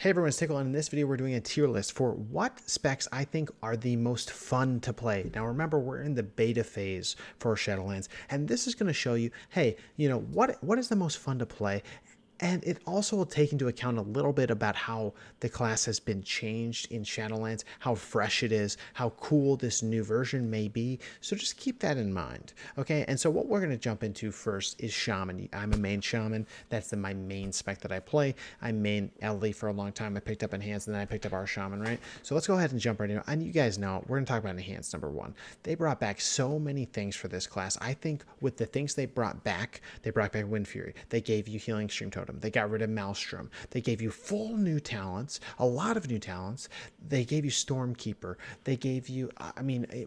Hey everyone, it's Tiqqle, and in this video we're doing a tier list for what specs I think are the most fun to play. Now remember, we're in the beta phase for Shadowlands, and this is going to show you, hey, what is the most fun to play? And it also will take into account a little bit about how the class has been changed in Shadowlands, how fresh it is, how cool this new version may be. So just keep that in mind, okay? And so what we're going to jump into first is Shaman. I'm a main Shaman. That's my main spec that I play. I main Ellie for a long time. I picked up Enhanced, and then I picked up our Shaman, right? So let's go ahead and jump right in. And you guys know, we're going to talk about Enhanced number one. They brought back so many things for this class. I think with the things they brought back Wind Fury. They gave you Healing Stream Totem. They got rid of Maelstrom. They gave you full new talents, a lot of new talents. They gave you Stormkeeper. They gave you,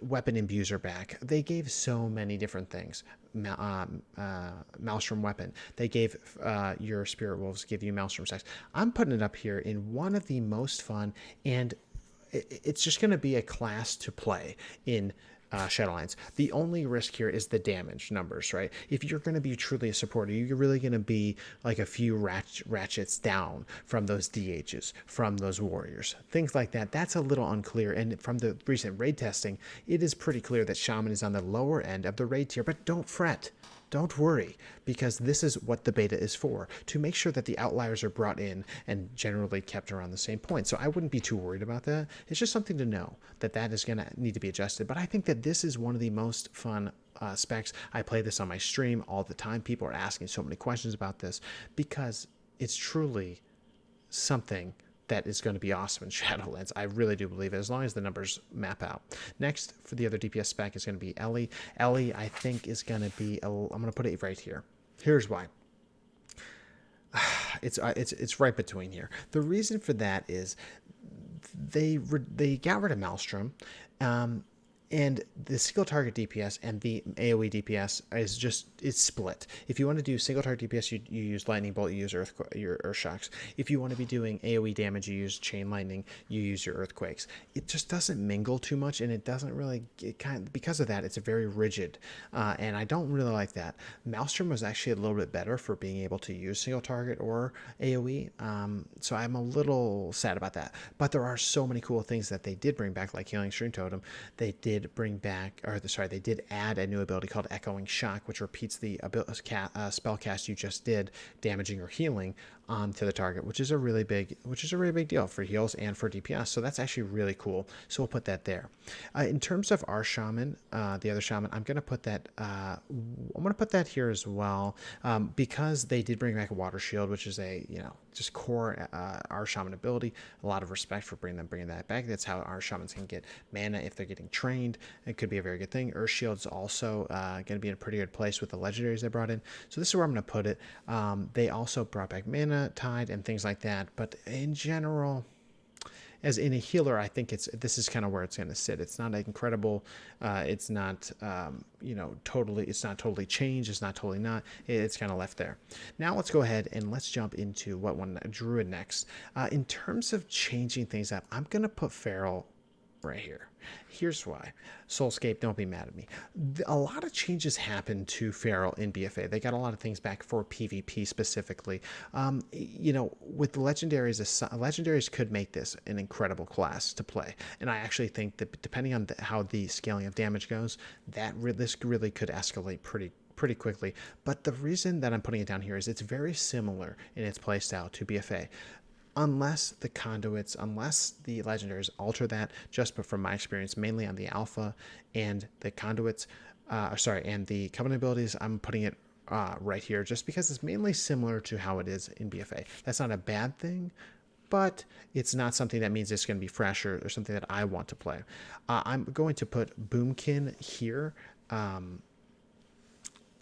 Weapon Imbuser back. They gave so many different things. Maelstrom Weapon. They gave your Spirit Wolves, give you Maelstrom Stacks. I'm putting it up here in one of the most fun, and it's just going to be a class to play in Shadowlands. The only risk here is the damage numbers, right? If you're going to be truly a supporter, you're really going to be like a few ratchets down from those DHs, from those warriors, things like that. That's a little unclear. And from the recent raid testing, it is pretty clear that Shaman is on the lower end of the raid tier, but don't fret. Don't worry, because this is what the beta is for, to make sure that the outliers are brought in and generally kept around the same point. So I wouldn't be too worried about that. It's just something to know that is going to need to be adjusted. But I think that this is one of the most fun specs. I play this on my stream all the time. People are asking so many questions about this because it's truly something that is going to be awesome in Shadowlands. I really do believe it, as long as the numbers map out. Next, for the other DPS spec, is going to be Ellie. Ellie, I think, is going to be, I'm going to put it right here. Here's why. It's right between here. The reason for that is they got rid of Maelstrom, and the single target DPS and the AoE DPS it's split. If you want to do single target DPS, you use Lightning Bolt, you use Earth Shocks. If you want to be doing AoE damage, you use Chain Lightning, you use your Earthquakes. It just doesn't mingle too much, and it doesn't really, because of that, it's very rigid, and I don't really like that. Maelstrom was actually a little bit better for being able to use single target or AoE, so I'm a little sad about that. But there are so many cool things that they did bring back, like Healing Stream Totem. They did they did add a new ability called Echoing Shock, which repeats the spell cast you just did, damaging or healing onto the target, which is a really big deal for heals and for DPS. So that's actually really cool. So we'll put that there. In terms of our Shaman, the other Shaman, I'm gonna put that. I'm gonna put that here as well, because they did bring back a Water Shield, which is a just core our Shaman ability. A lot of respect for bringing that back. That's how our Shamans can get mana if they're getting trained. It could be a very good thing. Earth Shield's also going to be in a pretty good place with the legendaries they brought in. So this is where I'm going to put it. They also brought back Mana Tide and things like that. But in general, as in a healer, I think this is kind of where it's going to sit. It's not incredible. It's not it's not totally changed. It's not totally not. It's kind of left there. Now let's go ahead and let's jump into Druid next. In terms of changing things up, I'm going to put Feral right here. Here's why. Soulscape, don't be mad at me. A lot of changes happened to Feral in BFA. They got a lot of things back for PvP specifically. With legendaries could make this an incredible class to play. And I actually think that depending on how the scaling of damage goes, this really could escalate pretty quickly. But the reason that I'm putting it down here is it's very similar in its playstyle to BFA. Unless the conduits, unless the legendaries alter that, but from my experience, mainly on the alpha and the conduits, and the covenant abilities, I'm putting it right here just because it's mainly similar to how it is in BFA. That's not a bad thing, but it's not something that means it's going to be fresh or something that I want to play. I'm going to put Boomkin here.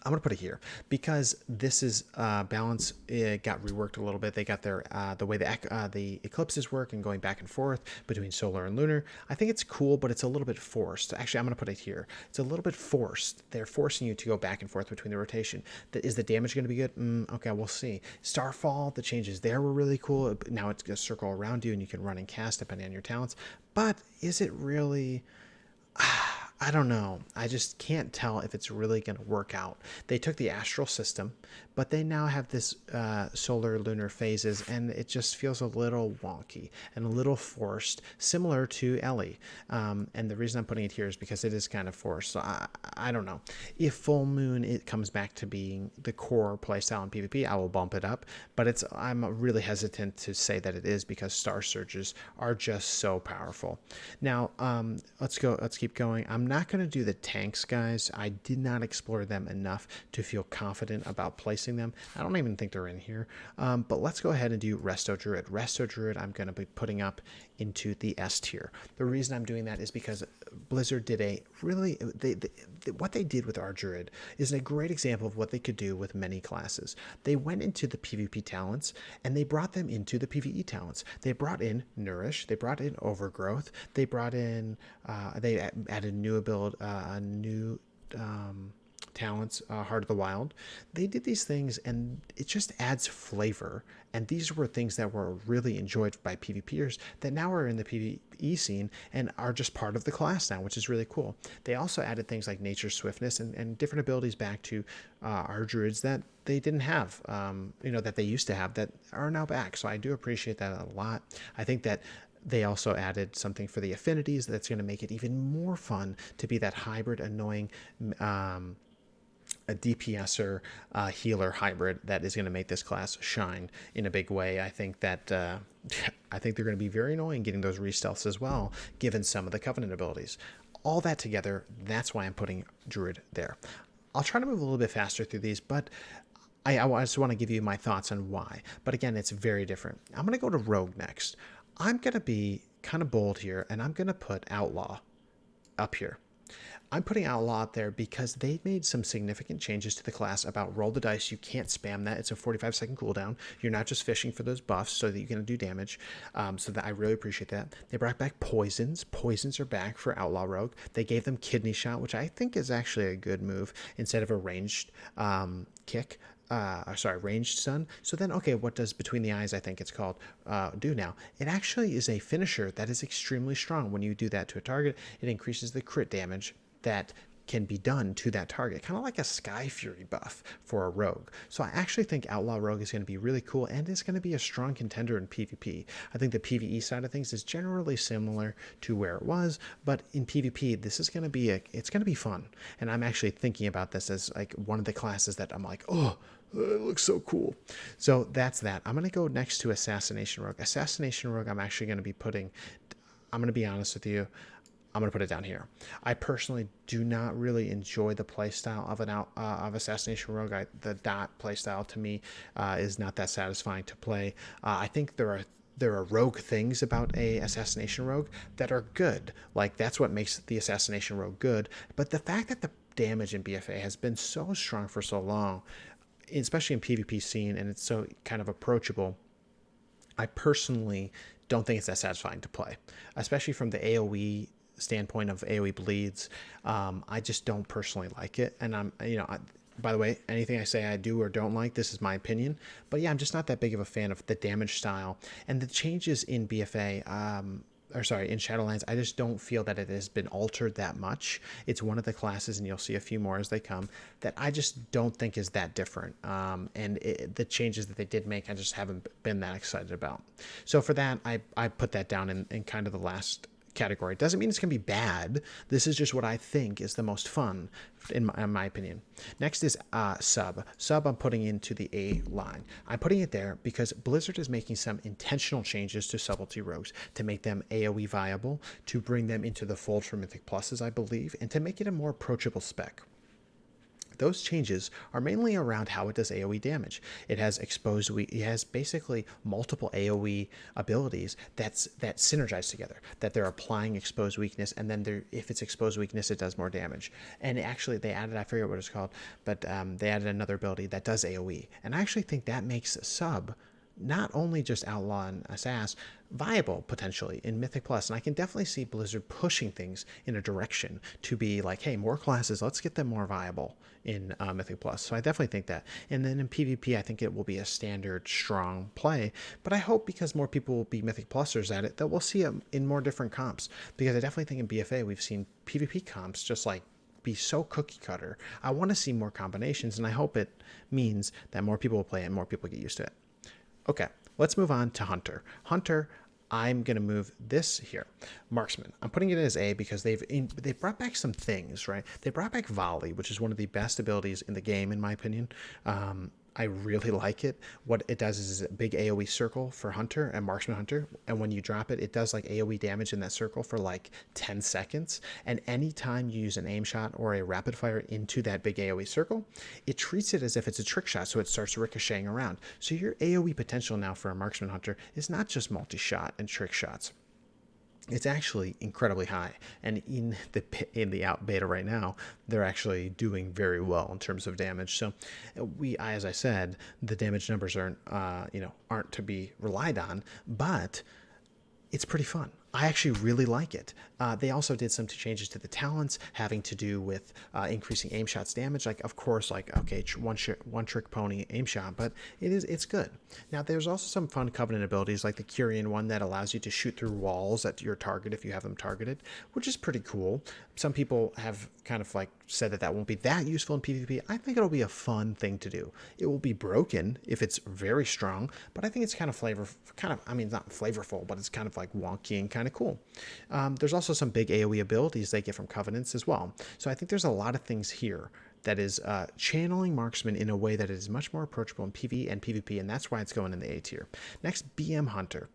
I'm going to put it here because this is balance. It got reworked a little bit. They got their the way the eclipses work and going back and forth between solar and lunar. I think it's cool, but it's a little bit forced. Actually, I'm going to put it here. It's a little bit forced. They're forcing you to go back and forth between the rotation. Is the damage going to be good? Okay, we'll see. Starfall, the changes there were really cool. Now it's going to circle around you and you can run and cast depending on your talents. But is it really... I don't know. I just can't tell if it's really going to work out. They took the astral system, but they now have this solar lunar phases, and it just feels a little wonky and a little forced, similar to Ellie. And the reason I'm putting it here is because it is kind of forced. So I don't know. If full moon it comes back to being the core playstyle in PvP, I will bump it up. But I'm really hesitant to say that it is because star surges are just so powerful. Now let's keep going. I'm not going to do the tanks, guys. I did not explore them enough to feel confident about placing them. I don't even think they're in here. But let's go ahead and do Resto Druid. Resto Druid I'm going to be putting up into the S tier. The reason I'm doing that is because Blizzard did a really, what they did with our Druid is a great example of what they could do with many classes. They went into the PvP talents and they brought them into the PvE talents. They brought in Nourish, they brought in Overgrowth, they brought in, they added new ability, new talents, Heart of the Wild. They did these things and it just adds flavor. And these were things that were really enjoyed by PvPers that now are in the PvE scene and are just part of the class now, which is really cool. They also added things like Nature's Swiftness and different abilities back to our Druids that they didn't have, that they used to have that are now back. So I do appreciate that a lot. I think that they also added something for the affinities that's going to make it even more fun to be that hybrid, annoying a DPSer healer hybrid that is going to make this class shine in a big way. I think that I think they're going to be very annoying getting those re-stealths as well, given some of the Covenant abilities. All that together, that's why I'm putting Druid there. I'll try to move a little bit faster through these, but I just want to give you my thoughts on why. But again, it's very different. I'm going to go to Rogue next. I'm going to be kind of bold here, and I'm going to put Outlaw up here. I'm putting Outlaw up there because they made some significant changes to the class about roll the dice. You can't spam that. It's a 45-second cooldown. You're not just fishing for those buffs so that you can do damage. So that I really appreciate that. They brought back poisons. Poisons are back for Outlaw Rogue. They gave them Kidney Shot, which I think is actually a good move instead of a ranged kick. Ranged stun. So then, okay, what does Between the Eyes, I think it's called, do now? It actually is a finisher that is extremely strong. When you do that to a target, it increases the crit damage that can be done to that target, kind of like a Sky Fury buff for a rogue. So I actually think Outlaw Rogue is going to be really cool and is going to be a strong contender in PvP. I think the PvE side of things is generally similar to where it was, but in PvP, this is going to be it's going to be fun. And I'm actually thinking about this as like one of the classes that I'm like, oh, it looks so cool. So that's that. I'm going to go next to Assassination Rogue. Assassination Rogue, I'm actually going to be putting, I'm going to be honest with you, I'm going to put it down here. I personally do not really enjoy the playstyle of Assassination Rogue. The dot playstyle to me is not that satisfying to play. I think there are rogue things about a Assassination Rogue that are good. Like that's what makes the Assassination Rogue good. But the fact that the damage in BFA has been so strong for so long, especially in PvP scene, and it's so kind of approachable, I personally don't think it's that satisfying to play, especially from the AoE standpoint of AoE bleeds. I just don't personally like it. And by the way, anything I say I do or don't like, this is my opinion. But yeah, I'm just not that big of a fan of the damage style and the changes in BFA. In Shadowlands, I just don't feel that it has been altered that much. It's one of the classes, and you'll see a few more as they come, that I just don't think is that different. The changes that they did make, I just haven't been that excited about. So for that, I put that down in kind of the last category. It doesn't mean it's going to be bad. This is just what I think is the most fun, in my opinion. Next is Sub. Sub I'm putting into the A line. I'm putting it there because Blizzard is making some intentional changes to Subtlety Rogues to make them AoE viable, to bring them into the fold for Mythic Pluses, I believe, and to make it a more approachable spec. Those changes are mainly around how it does AoE damage. It has it has basically multiple AoE abilities that synergize together, that they're applying exposed weakness, and then if it's exposed weakness, it does more damage. And actually, they added, I forget what it's called, but they added another ability that does AoE. And I actually think that makes Sub not only just Outlaw and Assass, viable potentially in Mythic Plus. And I can definitely see Blizzard pushing things in a direction to be like, hey, more classes, let's get them more viable in Mythic Plus. So I definitely think that. And then in PvP, I think it will be a standard strong play. But I hope because more people will be Mythic Plusers at it, that we'll see it in more different comps. Because I definitely think in BFA, we've seen PvP comps just like be so cookie cutter. I want to see more combinations, and I hope it means that more people will play it and more people get used to it. Okay, let's move on to Hunter. Hunter, I'm going to move this here. Marksman. I'm putting it as A because they've brought back some things, right? They brought back Volley, which is one of the best abilities in the game, in my opinion. I really like it. What it does is a big AoE circle for Hunter and Marksman Hunter. And when you drop it, it does like AoE damage in that circle for like 10 seconds. And anytime you use an aim shot or a rapid fire into that big AoE circle, it treats it as if it's a trick shot. So it starts ricocheting around. So your AoE potential now for a Marksman Hunter is not just multi-shot and trick shots. It's actually incredibly high, and in the out beta right now, they're actually doing very well in terms of damage. So, as I said, the damage numbers aren't to be relied on, but it's pretty fun. I actually really like it. They also did some changes to the talents having to do with increasing aim shots damage. Like, of course, like, okay, one trick pony aim shot, but it's good. Now, there's also some fun Covenant abilities like the Curian one that allows you to shoot through walls at your target if you have them targeted, which is pretty cool. Some people have kind of like said that won't be that useful in PvP. I think it'll be a fun thing to do. It will be broken if it's very strong, but I think it's kind of not flavorful, but it's kind of like wonky and kind of cool. There's also some big AoE abilities they get from Covenants as well. So I think there's a lot of things here that is channeling Marksman in a way that is much more approachable in PvE and PvP, and that's why it's going in the A tier. Next, BM Hunter.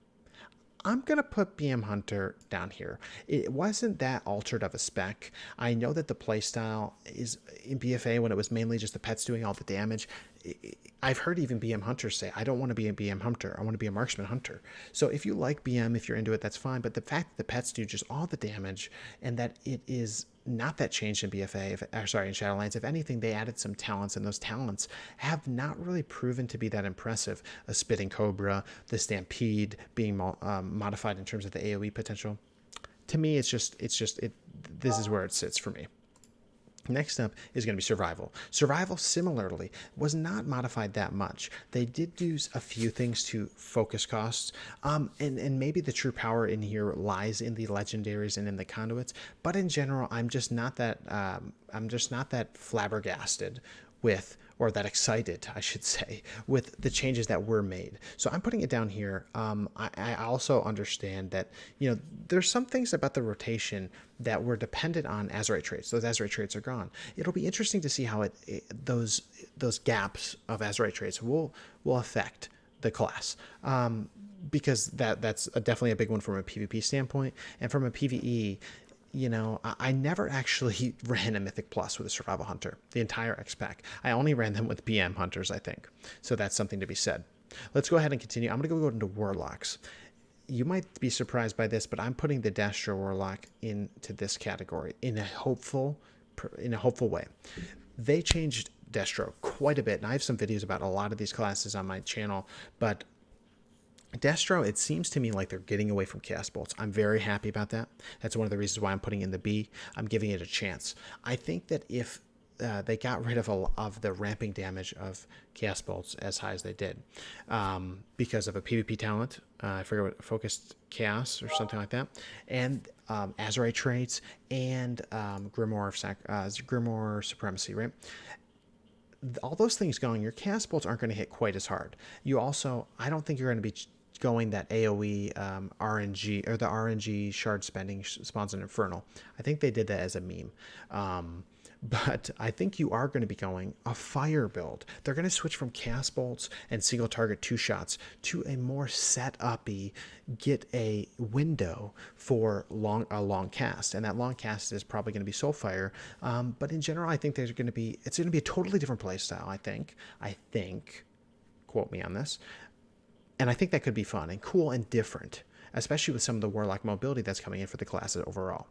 I'm going to put BM Hunter down here. It wasn't that altered of a spec. I know that the playstyle is in BFA when it was mainly just the pets doing all the damage. I've heard even BM Hunters say, I don't want to be a BM Hunter. I want to be a Marksman Hunter. So if you like BM, if you're into it, that's fine. But the fact that the pets do just all the damage and that it is not that changed in BFA, in Shadowlands. If anything, they added some talents, and those talents have not really proven to be that impressive. A Spitting Cobra, the Stampede being modified in terms of the AoE potential. To me, this is where it sits for me. Next up is going to be Survival. Survival, similarly, was not modified that much. They did do a few things to focus costs, and maybe the true power in here lies in the legendaries and in the conduits. But in general, I'm just not that flabbergasted with, or that excited, I should say, with the changes that were made. So I'm putting it down here. I also understand that, there's some things about the rotation that were dependent on Azerite traits. Those Azerite traits are gone. It'll be interesting to see how those gaps of Azerite traits will affect the class. Because that's definitely a big one from a PvP standpoint. And from a PvE, I never actually ran a Mythic Plus with a Survival Hunter, the entire X-Pack. I only ran them with BM Hunters, I think. So that's something to be said. Let's go ahead and continue. I'm going to go into Warlocks. You might be surprised by this, but I'm putting the Destro Warlock into this category in a hopeful way. They changed Destro quite a bit, and I have some videos about a lot of these classes on my channel, but Destro, it seems to me like they're getting away from Cast Bolts. I'm very happy about that. That's one of the reasons why I'm putting in the B. I'm giving it a chance. I think that if they got rid of the ramping damage of Cast Bolts as high as they did, because of a PvP talent, I forget what, Focused Chaos or something like that, and Azerite traits, and Grimoire Supremacy, right? All those things going, your Cast Bolts aren't going to hit quite as hard. You also, I don't think you're going to be going that AoE RNG, or the RNG shard spending spawns an Infernal. I think they did that as a meme. But I think you are going to be going a fire build. They're going to switch from Cast Bolts and single target 2 shots to a more set-up-y, get a window for a long cast. And that long cast is probably going to be Soulfire. But in general, I think it's going to be a totally different playstyle, I think. Quote me on this. And I think that could be fun and cool and different, especially with some of the Warlock mobility that's coming in for the classes overall.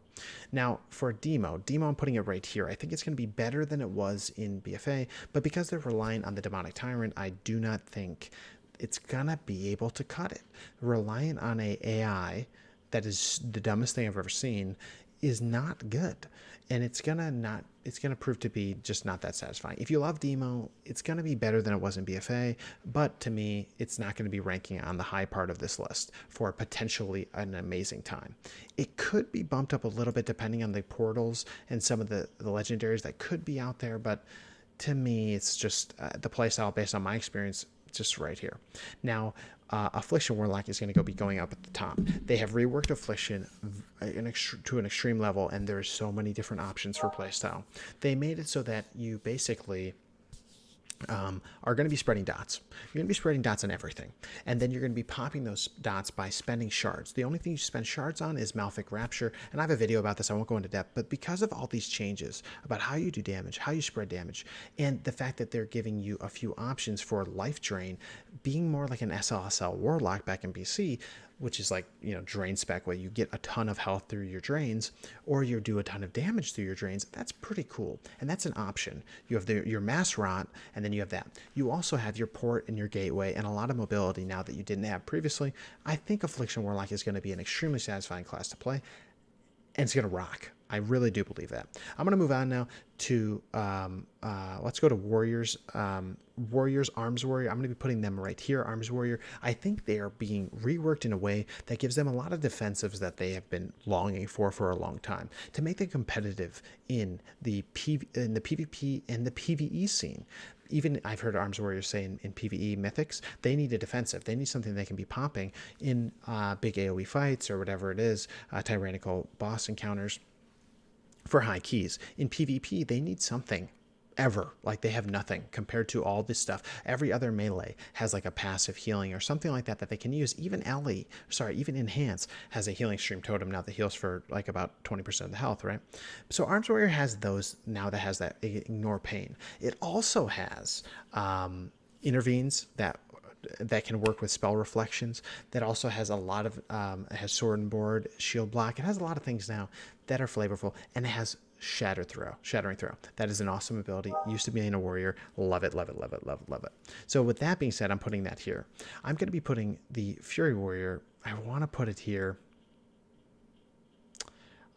Now, for Demo, I'm putting it right here. I think it's going to be better than it was in BFA, but because they're relying on the Demonic Tyrant, I do not think it's gonna be able to cut it. Relying on a AI that is the dumbest thing I've ever seen is not good, and it's gonna prove to be just not that satisfying. If you love demo, it's gonna be better than it was in BFA, but to me, it's not gonna be ranking on the high part of this list for potentially an amazing time. It could be bumped up a little bit depending on the portals and some of the legendaries that could be out there, but to me, it's just the playstyle based on my experience, just right here. Now, Affliction Warlock is going to be going up at the top. They have reworked Affliction to an extreme level, and there's so many different options for playstyle. They made it so that you basically are going to be spreading dots. You're going to be spreading dots on everything. And then you're going to be popping those dots by spending shards. The only thing you spend shards on is Malfic Rapture. And I have a video about this. I won't go into depth. But because of all these changes about how you do damage, how you spread damage, and the fact that they're giving you a few options for life drain, being more like an SLSL Warlock back in BC, which is like, drain spec, where you get a ton of health through your drains, or you do a ton of damage through your drains. That's pretty cool. And that's an option. You have your mass rot, and then you have that. You also have your port and your gateway, and a lot of mobility now that you didn't have previously. I think Affliction Warlock is going to be an extremely satisfying class to play, and it's going to rock. I really do believe that. I'm going to move on now to, let's go to Warriors. Warriors, Arms Warrior. I'm going to be putting them right here, Arms Warrior. I think they are being reworked in a way that gives them a lot of defensives that they have been longing for a long time, to make them competitive in the PvP and the PvE scene. Even I've heard Arms Warriors say in PvE mythics, they need a defensive. They need something they can be popping in big AoE fights or whatever it is, tyrannical boss encounters for high keys. In PvP, they need something ever. Like, they have nothing compared to all this stuff. Every other melee has like a passive healing or something like that they can use. Even even Enhance has a healing stream totem now that heals for like about 20% of the health, right? So Arms Warrior has those now, that has that Ignore Pain. It also has Intervenes that can work with spell reflections. That also has a lot of has Sword and Board, Shield Block. It has a lot of things now that are flavorful, and it has Shattering Throw. That is an awesome ability. Used to be in a warrior. Love it, love it, love it, love it, love it. So with that being said, I'm putting that here. I'm going to be putting the Fury Warrior. I want to put it here.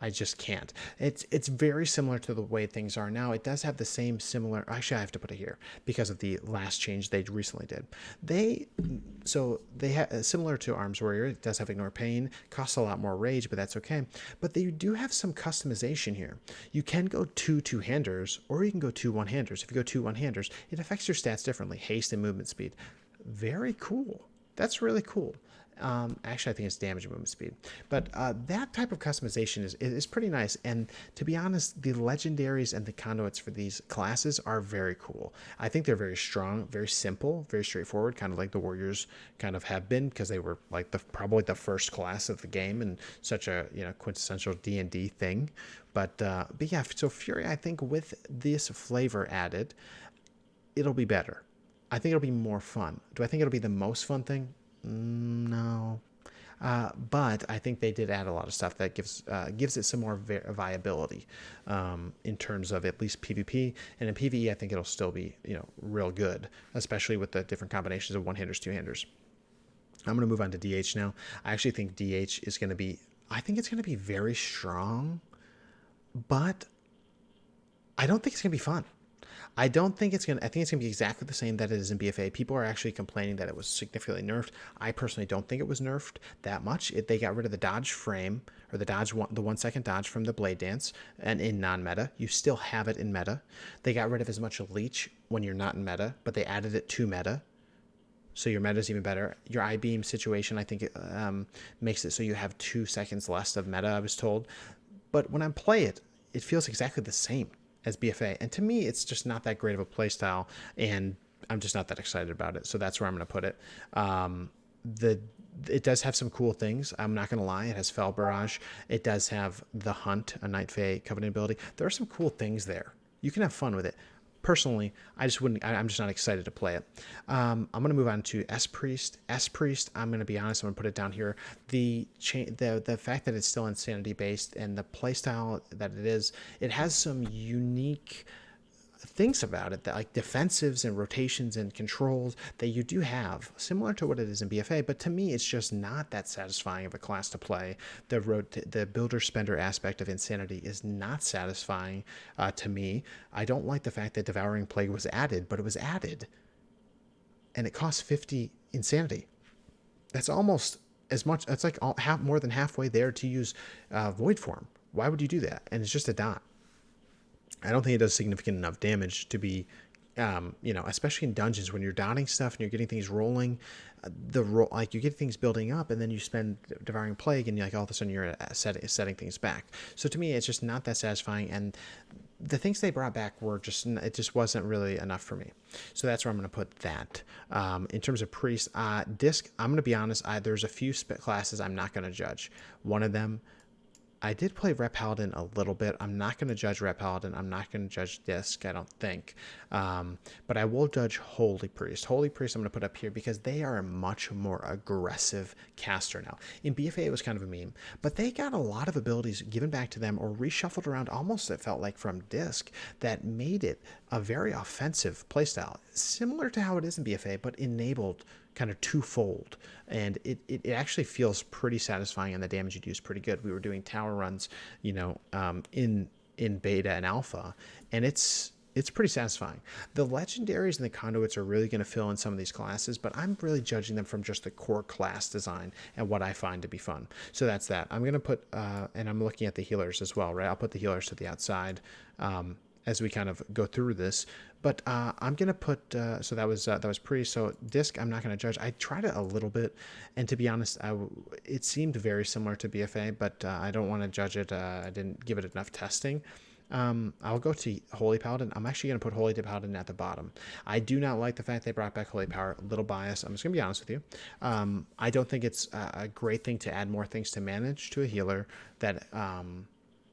I just can't. It's very similar to the way things are now. It does have the same similar. Actually, I have to put it here because of the last change they recently did. They have similar to Arms Warrior. It does have Ignore Pain. Costs a lot more rage, but that's okay. But they do have some customization here. You can go two-handers, or you can go two one-handers. If you go two one-handers, it affects your stats differently. Haste and movement speed. Very cool. That's really cool. Actually, I think it's damage and movement speed, but that type of customization is pretty nice. And to be honest, the legendaries and the conduits for these classes are very cool. I think they're very strong, very simple, very straightforward, kind of like the Warriors kind of have been, because they were like probably the first class of the game and such a quintessential D&D thing. But yeah, so Fury, I think with this flavor added, it'll be better. I think it'll be more fun. Do I think it'll be the most fun thing? No, but I think they did add a lot of stuff that gives it some more viability in terms of at least PvP. And in PvE, I think it'll still be real good, especially with the different combinations of one-handers, two-handers. I'm going to move on to DH now. I actually think DH is going to be. I think it's going to be very strong, but I don't think it's going to be fun. I think it's going to be exactly the same that it is in BFA. People are actually complaining that it was significantly nerfed. I personally don't think it was nerfed that much. They got rid of the dodge frame, or the 1 second dodge from the Blade Dance, and in non-meta. You still have it in meta. They got rid of as much leech when you're not in meta, but they added it to meta. So your meta is even better. Your I-beam situation, I think, it makes it so you have 2 seconds less of meta, I was told. But when I play it, it feels exactly the same as BFA, and to me it's just not that great of a playstyle, and I'm just not that excited about it. So that's where I'm going to put it. It does have some cool things, I'm not going to lie. It has Fel Barrage. It does have the Hunt, a Night Fae Covenant ability. There are some cool things there. You can have fun with it. Personally, I'm just not excited to play it. I'm going to move on to S-Priest. S-Priest, I'm going to be honest, I'm going to put it down here. The fact that it's still insanity based, and the playstyle that it has some unique things about it that like defensives and rotations and controls that you do have, similar to what it is in BFA, but to me it's just not that satisfying of a class to play. The builder spender aspect of Insanity is not satisfying to me. I don't like the fact that Devouring Plague was added, but it was added and it costs 50 Insanity. That's almost as much. It's like more than halfway there to use Void Form. Why would you do that? And it's just a dot. I don't think it does significant enough damage to be, especially in dungeons when you're dotting stuff and you're getting things rolling, you get things building up and then you spend Devouring Plague and you're like all of a sudden you're setting things back. So to me, it's just not that satisfying. And the things they brought back it just wasn't really enough for me. So that's where I'm going to put that. In terms of priest, disc, I'm going to be honest. There's a few classes I'm not going to judge. One of them, I did play Ret Paladin a little bit. I'm not going to judge Ret Paladin. I'm not going to judge Disc, I don't think. But I will judge Holy Priest. Holy Priest I'm going to put up here because they are a much more aggressive caster now. In BFA, it was kind of a meme. But they got a lot of abilities given back to them or reshuffled around almost, it felt like, from Disc that made it a very offensive playstyle. Similar to how it is in BFA, but enabled kind of twofold, and it actually feels pretty satisfying, and the damage you do is pretty good. We were doing tower runs, in beta and alpha, and it's pretty satisfying. The legendaries and the conduits are really going to fill in some of these classes, but I'm really judging them from just the core class design and what I find to be fun. So that's that. I'm going to put, and I'm looking at the healers as well, right? I'll put the healers to the outside as we kind of go through this. But I'm going to put, so that was priest. So Disc, I'm not going to judge. I tried it a little bit, and to be honest, it seemed very similar to BFA, but I don't want to judge it. I didn't give it enough testing. I'll go to Holy Paladin. I'm actually going to put Holy Paladin at the bottom. I do not like the fact they brought back Holy Power. A little bias. I'm just going to be honest with you. I don't think it's a great thing to add more things to manage to a healer that...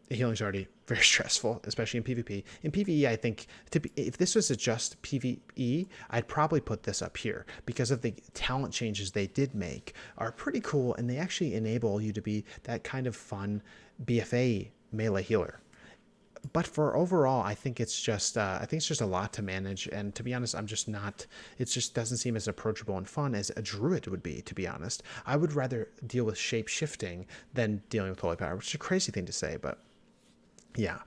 healing's already very stressful, especially in PvP. In PvE, I think if this was just PvE, I'd probably put this up here because of the talent changes they did make are pretty cool, and they actually enable you to be that kind of fun BFA melee healer. But for overall, I think it's just a lot to manage, and to be honest, I'm just not. It just doesn't seem as approachable and fun as a druid would be. To be honest, I would rather deal with shape shifting than dealing with holy power, which is a crazy thing to say, but. Yeah,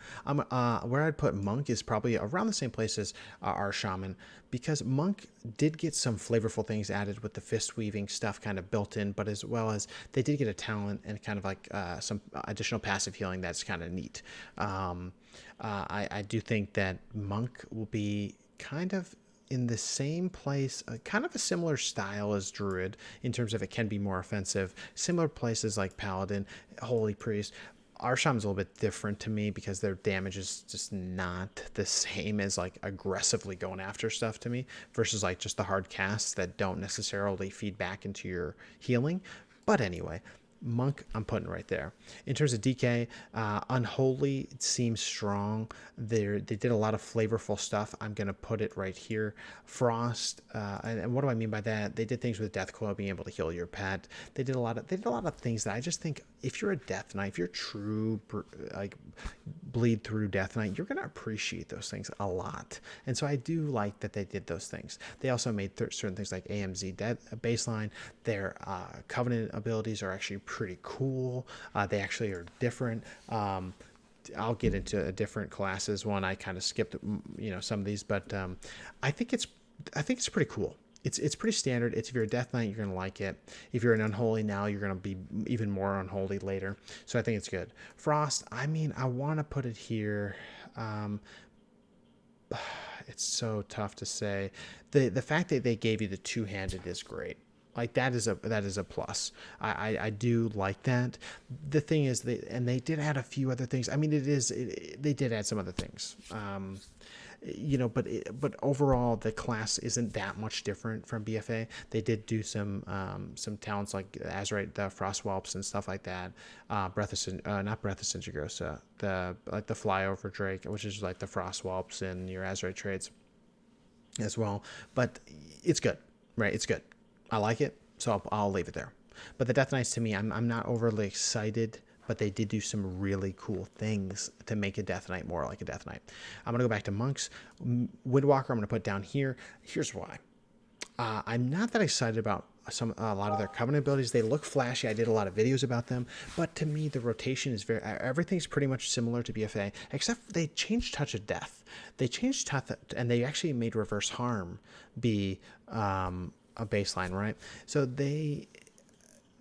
where I'd put Monk is probably around the same place as our Shaman, because Monk did get some flavorful things added with the fist weaving stuff kind of built in, but as well as they did get a talent and kind of like some additional passive healing that's kind of neat. I do think that Monk will be kind of in the same place, kind of a similar style as Druid in terms of it can be more offensive, similar places like Paladin, Holy Priest. Our Shaman's a little bit different to me because their damage is just not the same as like aggressively going after stuff to me versus like just the hard casts that don't necessarily feed back into your healing. But anyway, Monk I'm putting right there. In terms of DK, Unholy seems strong. They did a lot of flavorful stuff. I'm going to put it right here. Frost, and what do I mean by that? They did things with Deathcoil, being able to heal your pet. They did a lot of things that I just think if you're a Death Knight, if you're true like bleed through Death Knight, you're going to appreciate those things a lot. And so I do like that they did those things. They also made certain things like AMZ baseline. Their Covenant abilities are actually pretty cool. They actually are different. I'll get into a different classes one. I kind of skipped, some of these, but I think it's pretty cool. It's pretty standard. If you're a Death Knight, you're gonna like it. If you're an Unholy now, you're gonna be even more Unholy later. So I think it's good. Frost, I want to put it here. It's so tough to say. The fact that they gave you the two-handed is great. Like that is a plus. I do like that. The thing is, they did add a few other things. They did add some other things. But overall the class isn't that much different from BFA. They did do some talents like Azurite, the Frost Whelps and stuff like that. Not Breath of Sindragosa, the Flyover Drake, which is like the Frost Whelps and your Azurite traits as well. But it's good, right? It's good. I like it, so I'll leave it there. But the Death Knights, to me, I'm not overly excited but they did do some really cool things to make a Death Knight more like a Death Knight. I'm going to go back to Monks. Windwalker I'm going to put down here. Here's why. I'm not that excited about a lot of their Covenant abilities. They look flashy. I did a lot of videos about them, but to me the rotation is everything's pretty much similar to BFA, except they changed Touch of Death. They changed Touch, and they actually made Reverse Harm be a baseline, right? So the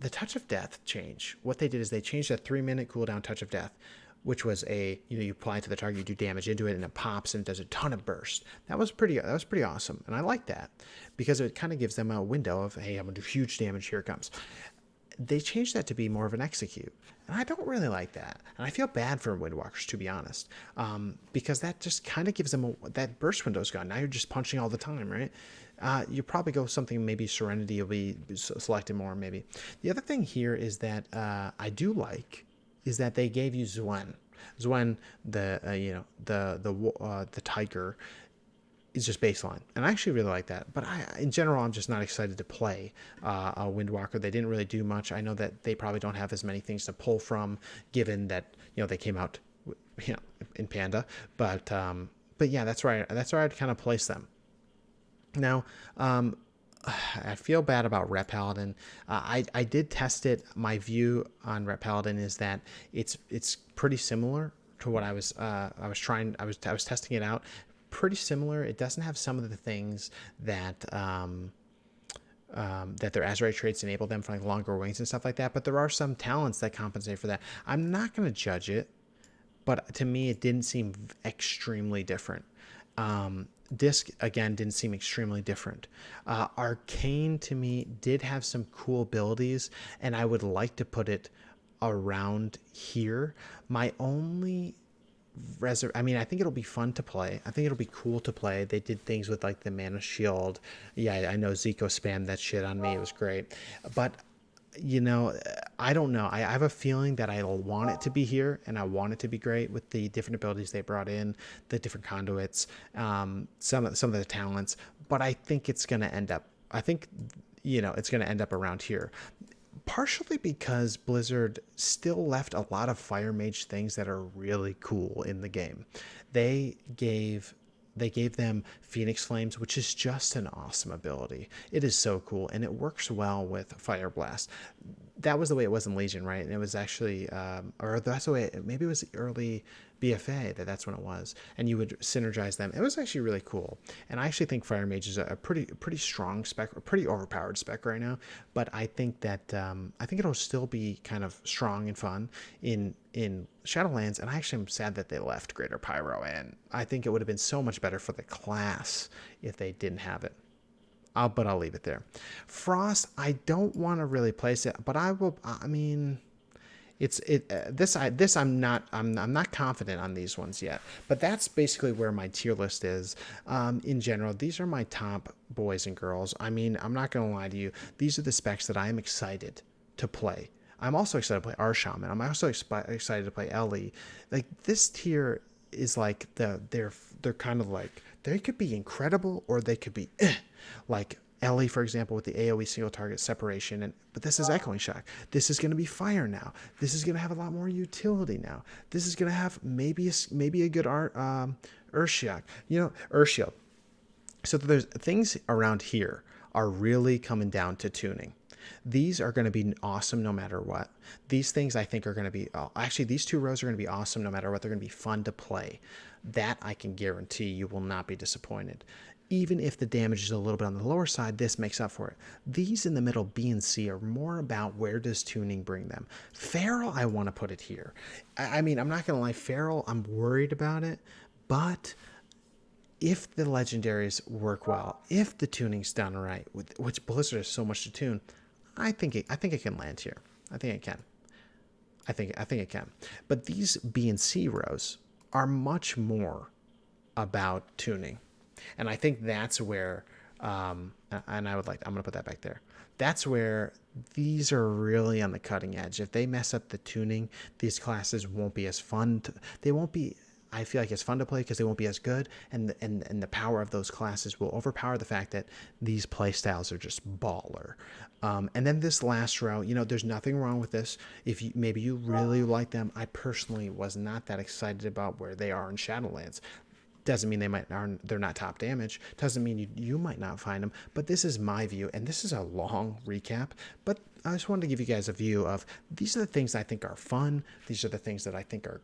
Touch of Death change. What they did is they changed a 3-minute cooldown Touch of Death, which was you apply it to the target, you do damage into it, and it pops and it does a ton of burst. That was pretty awesome, and I like that because it kind of gives them a window of, hey, I'm gonna do huge damage. Here it comes. They changed that to be more of an execute, and I don't really like that, and I feel bad for Windwalkers, to be honest, because that just kind of gives them that burst window's gone. Now you're just punching all the time, right? You probably go something, maybe Serenity will be selected more, maybe. The other thing here is that I do like is that they gave you Zwen. Zwen, the tiger, is just baseline, and I actually really like that. But in general, I'm just not excited to play a Windwalker. They didn't really do much. I know that they probably don't have as many things to pull from, given that they came out, in Panda. But yeah, that's where I'd kind of place them. Now, I feel bad about Ret Paladin. I did test it. My view on Ret Paladin is that it's pretty similar to what I was testing it out. Pretty similar. It doesn't have some of the things that that their Azerite traits enable them for, like longer wings and stuff like that. But there are some talents that compensate for that. I'm not going to judge it, but to me, it didn't seem extremely different. Disc, again, didn't seem extremely different. Arcane, to me, did have some cool abilities, and I would like to put it around here. My only I think it'll be fun to play. I think it'll be cool to play. They did things with, like, the Mana Shield. Yeah, I know Zico spammed that shit on me. It was great. But I don't know. I have a feeling that I want it to be here, and I want it to be great with the different abilities they brought in, the different conduits, some of the talents. But I think it's going to end up. I think it's going to end up around here, partially because Blizzard still left a lot of Fire Mage things that are really cool in the game. They gave them Phoenix Flames, which is just an awesome ability. It is so cool, and it works well with Fire Blast. That was the way it was in Legion, right? And it was actually, or that's the way, maybe it was the early BFA that's when it was, and you would synergize them. It was actually really cool, and I actually think Fire Mage is a pretty strong spec, a pretty overpowered spec right now. But I think that I think it'll still be kind of strong and fun in Shadowlands, and I actually am sad that they left Greater Pyro, and I think it would have been so much better for the class if they didn't have it. But I'll leave it there. Frost, I don't want to really place it, but I will. I mean, I'm not confident on these ones yet. But that's basically where my tier list is. In general, these are my top boys and girls. I mean, I'm not gonna lie to you. These are the specs that I am excited to play. I'm also excited to play our Shaman. I'm also excited to play Ellie. Like, this tier is like they're kind of like, they could be incredible or they could be like Ellie, for example, with the AoE single target separation, but this is Echoing Shock. This is going to be fire now. This is going to have a lot more utility now. This is going to have maybe a good Earth Shock, Earth Shield. So there's things around here are really coming down to tuning. These are going to be awesome no matter what. These things I think are going to be, actually these two rows are going to be awesome no matter what. They're going to be fun to play. That I can guarantee you will not be disappointed. Even if the damage is a little bit on the lower side, this makes up for it. These in the middle, B and C, are more about where does tuning bring them. Feral, I want to put it here. I mean, I'm not going to lie, Feral, I'm worried about it, but if the legendaries work well, if the tuning's done right, which Blizzard has so much to tune, I think it can land here. I think it can. I think it can. But these B and C rows are much more about tuning. And I think that's where, and I'm going to put that back there. That's where these are really on the cutting edge. If they mess up the tuning, these classes won't be as fun. They won't be, I feel like it's fun to play because they won't be as good, and the power of those classes will overpower the fact that these play styles are just baller. And then this last row, you know, there's nothing wrong with this. If you, maybe you really like them, I personally was not that excited about where they are in Shadowlands. Doesn't mean they're not top damage. Doesn't mean you might not find them. But this is my view, and this is a long recap. But I just wanted to give you guys a view of these are the things I think are fun. These are the things that I think are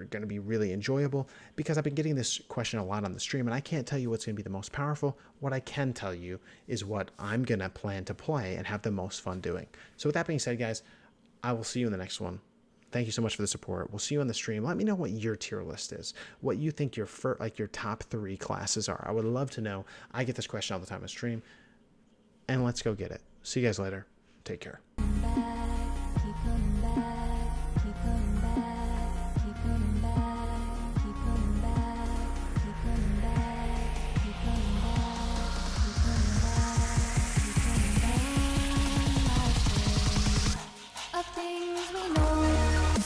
going to be really enjoyable, because I've been getting this question a lot on the stream, and I can't tell you what's going to be the most powerful. What I can tell you is what I'm going to plan to play and have the most fun doing. So with that being said, guys, I will see you in the next one. Thank you so much for the support. We'll see you on the stream. Let me know what your tier list is, what you think your your top 3 classes are. I would love to know. I get this question all the time on stream, and let's go get it. See you guys later. Take care.